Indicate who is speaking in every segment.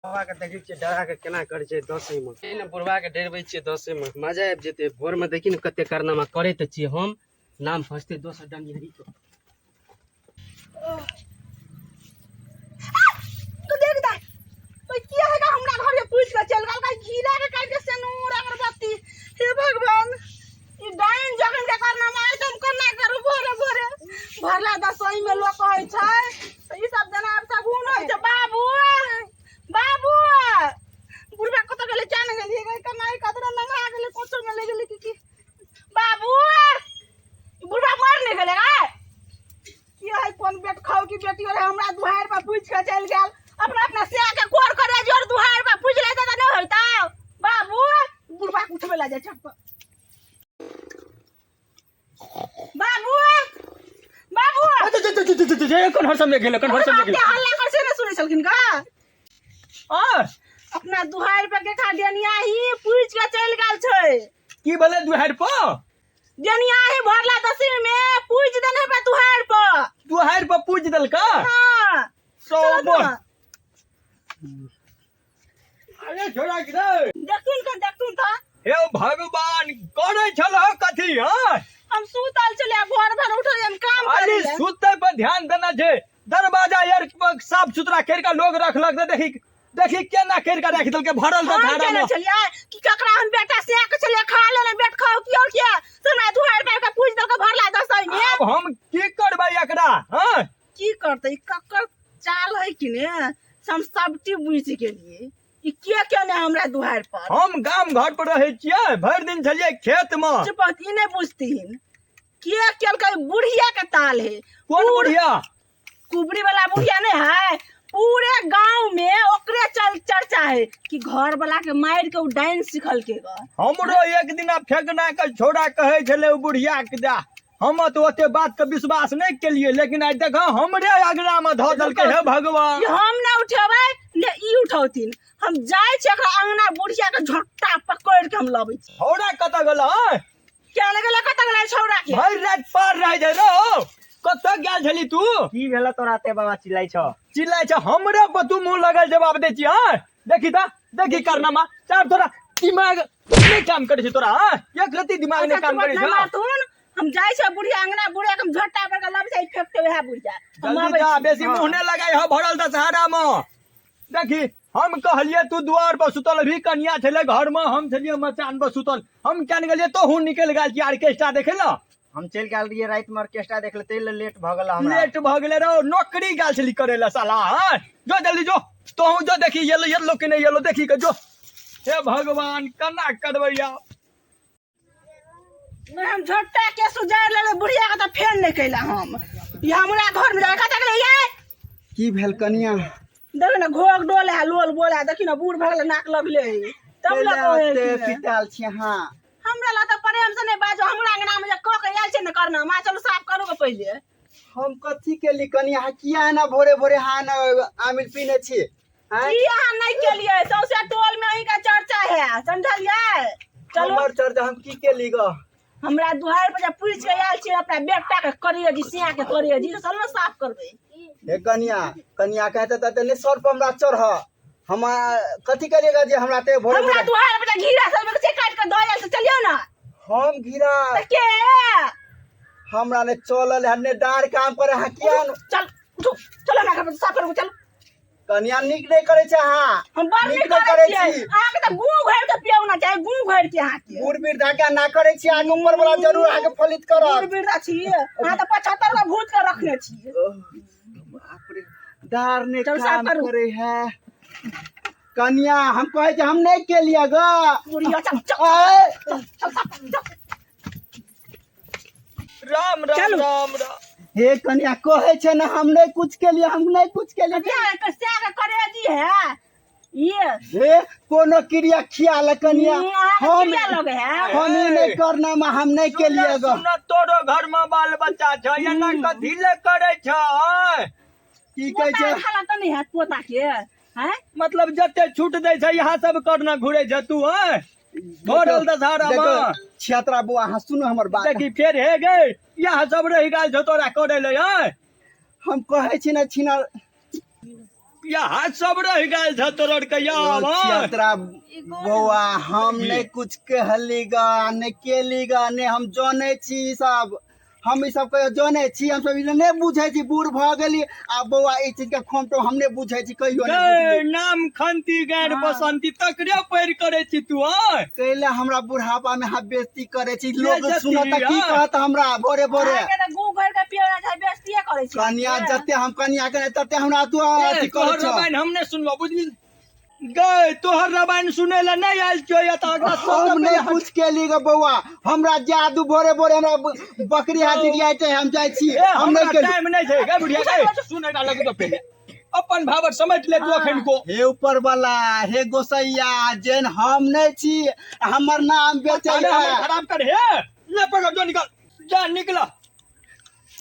Speaker 1: बाबा के देखै छियै डरा के केना करै छै 10 में एने बुढ़वा के डरबै छियै 10 में मजा आबि जेतै भोर में देखी ने कते कारनामा करै त छियै हम नाम फसते दोसर डंडी के
Speaker 2: तू देख दे तो किया है हमरा घर में पूछ के चल गल का घीरा के काट के सनूर अगरबत्ती हे भगवान ई डाइन जगन के कारनामा है तुम करना करू भोरे भोरे भरला 10 में लोग कहै छै तो ई सब जना अब सगुन होय छै बाबू बाबू बुढ़वा कत गेले जान गेली कमाई कतरा लंगा गेले कोचो में ले गेले की बाबू बुढ़वा मर नहीं गेले रे ये है कौन बेट खाओ की बेटी रे हमरा दुहार पर पूछ के चल गेल अपना अपना से के कोर करे जोर दुहार पर पूछ ले त नहीं होता बाबू बुढ़वा उठबे ला जाय छप बाबू बाबू
Speaker 1: कौन हर समय गेले कौन हर समय गेले
Speaker 2: हल्ला कर से न सुनै छलखिन का
Speaker 1: और
Speaker 2: अपना दुहार पे के खा देनिया ही पूछ के चल गेल छै
Speaker 1: की बोले दुहार पर
Speaker 2: देनिया ही भरला 10 में पूछ देने पे दुहार पर
Speaker 1: पूछ दल का
Speaker 2: हां
Speaker 1: सो बोल अरे छोड़ा कि रे
Speaker 2: देखुन त
Speaker 1: हे भगवान करे छलो कथी हां
Speaker 2: हम सुतल चले भोर भर उठल हम काम करे
Speaker 1: अरे सुते पर ध्यान देना छै दरवाजा यार साफ सुथरा कर के लोग रखलक देखी केना कर के रख दल के भरल त झाड़ा में
Speaker 2: चलिए कि ककरा हम बेटा से के चले खा ले बेट खाओ की और क्या सुना दुहार पे के पूछ दल के भरला 10 में
Speaker 1: अब हम की करबै एकरा हां
Speaker 2: की करतै कक्कर चाल है कि ने हम सबटी बुझ गेलिए ई के ने हमरा दुहार पर
Speaker 1: हम गाम घर पर रहे छियै भर दिन चलिए खेत में
Speaker 2: चुपती नहीं बुझतीन के केलकै बुढ़िया के ताल है
Speaker 1: कौन बुढ़िया
Speaker 2: कुबरी वाला बुढ़िया नहीं है पूरे गांव में ओकरे चर्चा है कि घर वाला के मार के डाइन सिखल के
Speaker 1: हमरो एक दिन फेंकना के छोड़ा कहे छले बुढ़िया के दा हम तो ओते बात के विश्वास नहीं केलिए लेकिन आज देखो हमरे अगला में ध दल के हे भगवान
Speaker 2: हम ना उठेबै ने ई उठौथिन हम जाय छै एकरा अंगना बुढ़िया के झोटा पकड़ के हम लबै छी
Speaker 1: छोड़ा कत गेल
Speaker 2: क्या लगल कत गेल छौड़ा के
Speaker 1: भर रात पार रह जाय रो कत गेल छली तू
Speaker 3: की भेला तोरा ते बाबा चिल्लाई छ
Speaker 1: हमरे पर तू मुंह लगल जवाब दे छी हां देखी करनामा चार तोरा दिमाग नहीं काम करे छै तोरा हां एक रति दिमाग नहीं काम करे छै
Speaker 2: हम जाय छै बुढ़िया अंगना बुढ़िया के झोटा पर के लब छै फेंकते वह बुढ़िया
Speaker 1: जल्दी जा बेसी मुंह नहीं लगाई हो भरल दशहरा में देखी हम कहलिए तू द्वार पर सुतल भी कन्या छले घर में हम छलिए मचान पर सुतल हम क्या गेलिए तो हूं निकल गेल छी ऑर्केस्ट्रा देखे ल
Speaker 3: हम चल गेल रहिए रात में ऑर्केस्ट्रा देखले ते लेट भ गेल हमरा
Speaker 1: लेट भ गेले रो नौकरी गेल छली करे ला साला हां जो जल्दी जो तो हूं जो देखी येलो कि नहीं येलो देखी के जो हे भगवान कना करबैया
Speaker 2: हम झोटा के सुजार ले बुढ़िया के त फेर नहीं कैला हम ये हमरा घर में कत गेलै ये
Speaker 3: की भेल कनिया
Speaker 2: देख ना घोग डोले है लोल बोला देखी ना बूढ़ भगले नाक लगले तब
Speaker 3: ते पिटाल छी हां
Speaker 2: हमरा ला त प्रेम से नहीं बाजो हमरा अंगना में क के आयल छै न करना मा चलो साफ करो के पहले
Speaker 3: हम कथी के ली कनिया किया ना भोरे भोरे हां ना आमिल पीने छी
Speaker 2: हां की हां नहीं के लिए सौसे टोल में ही का चर्चा है समझलिए चलो
Speaker 3: हमर चर्चा हम की के ली ग
Speaker 2: हमरा दुहार पर जब पूछ के आयल छी अपना बेटा के करिए जी सिया के करिए जी चलो साफ करबे
Speaker 3: हे कनिया कहते त ने सर पर हमरा चढ़ हम कथी करिएगा जे हमरा ते भोरे
Speaker 2: हमरा दुहार पर घीरा सब में से काट के दो आयल से चलियो ना
Speaker 3: हम घीरा
Speaker 2: के
Speaker 3: हमरा ने चलल है ने डार काम करे है किया
Speaker 2: चल उठो चलो ना घर साफ करो चल
Speaker 3: कनिया निक नहीं करे छै हां
Speaker 2: हम बार नहीं करे छी आके त गू घर के पियो ना चाहे गू घर के हां के
Speaker 3: बूढ़ वृद्धा के ना करे छी आगे ऊपर वाला जरूर आके फलित करब
Speaker 2: बूढ़ वृद्धा छी हां त 75 का भूत के रखने छी
Speaker 3: बाप रे डार ने काम करे है कनिया हम कहे जे हम नहीं के लिया ग
Speaker 2: बुढ़िया चल
Speaker 1: राम राम राम
Speaker 3: हे कनिया कहे छै ना हम नहीं कुछ के लिए
Speaker 2: क्या कैसे करे जी है ये
Speaker 3: हे कोनो क्रिया खियाल कनिया हम
Speaker 2: लगे है
Speaker 3: हम नहीं करना में हम नहीं के लिए ग
Speaker 1: सुन तोरो घर में बाल बच्चा छ एना कथी ले करे छ
Speaker 3: की कहे छै
Speaker 2: खाला त नहीं है पोता के हैं
Speaker 1: मतलब जते छूट दे छै यहां सब करना घुरे छ तू हैं भोरल दशहरा में
Speaker 3: छेत्रा बुआ हां सुनो हमर बात
Speaker 1: देखी फेर हे गए यहां सब रह गेल छ तोरा करे ले हैं
Speaker 3: हम कहे छी ना छिना
Speaker 1: यहाँ सब रह गए था तोर कहिया
Speaker 3: क्षेत्रा बौआ हम नहीं कुछ कहली गा नहीं केली गा नहीं हम जाने छी ई सब हम ई सब के जाने छी हम सब ई नहीं बुझे छी बूढ़ भ गेली आ बौआ ई चीज के खोम तो हम नहीं बुझे छी कहियो नहीं बुझली।
Speaker 1: नाम खंती गैर बसंती तकरे पैर करे छी तू हाँ
Speaker 3: कैले हमरा बुढ़ापा में हम बेइज्जती करे छी लोग
Speaker 1: बेइज्जती,
Speaker 3: सुनत की
Speaker 1: हाँ।
Speaker 3: कहत हमरा भोरे भोरे
Speaker 2: आके त गू घर के पियो छै बेइज्जती करे छै
Speaker 3: कन्या जते हम कन्या के तते हमरा तू अथी
Speaker 1: तोहर
Speaker 3: करे छ
Speaker 1: रामायण हमने सुनबो बुझली गए तोहर रामायण सुने ला नहीं आयल छो या तो अगला
Speaker 3: हम नहीं कुछ केली ग बौआ हमरा जादू भोरे भोरे हमरा बकरी हाथी लियाते हम जाय छी हम नहीं केली
Speaker 1: टाइम नहीं छै गे बुढ़िया गे सुने ला लगे तो पहले अपन भावर समझ ले तू अखन को
Speaker 3: हे ऊपर वाला हे गोसैया जेन हम नहीं छी हमर नाम बेचैया
Speaker 1: खराब कर हे ले पकड़ जो निकल जा निकला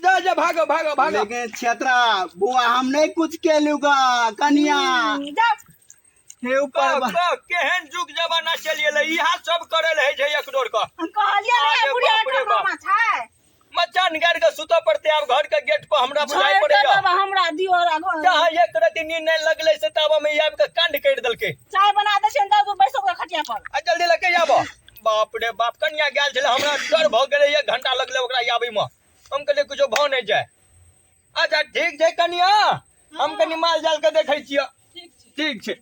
Speaker 1: जा जा भागो भागो भागो
Speaker 3: लेकिन क्षेत्रा बुआ हम नहीं कुछ केलू ग कन्या
Speaker 2: जा
Speaker 3: हे ऊपर
Speaker 1: केहन जुग जमाना चलिए ले इहा सब करे रहे छै एक डोर का
Speaker 2: हम कहलिए
Speaker 1: अरे
Speaker 2: नहीं बुढ़िया
Speaker 1: बाप रे
Speaker 2: ठाकुर
Speaker 1: बाप।
Speaker 2: में छै
Speaker 1: मचान गाड़ के सुतो पड़ते अब घर के गेट पर हमरा बुझाई
Speaker 2: छोड़ के
Speaker 1: पड़ेगा
Speaker 2: तब हमरा दियो रा घर
Speaker 1: जहाँ एक रति नींद नहीं लगले से तब में आब के कांड कर देलके
Speaker 2: चाय बना दे छै त बैसो के खटिया पर
Speaker 1: आ जल्दी लेके आबो बाप रे बाप कन्या गेल छले हमरा डर भ गेले 1 घंटा लगले ओकरा आबै में हम कहले कुछो भाव नहीं जाए अच्छा ठीक छै कन्या हम कनी माल जाल के देखै छियै ठीक छै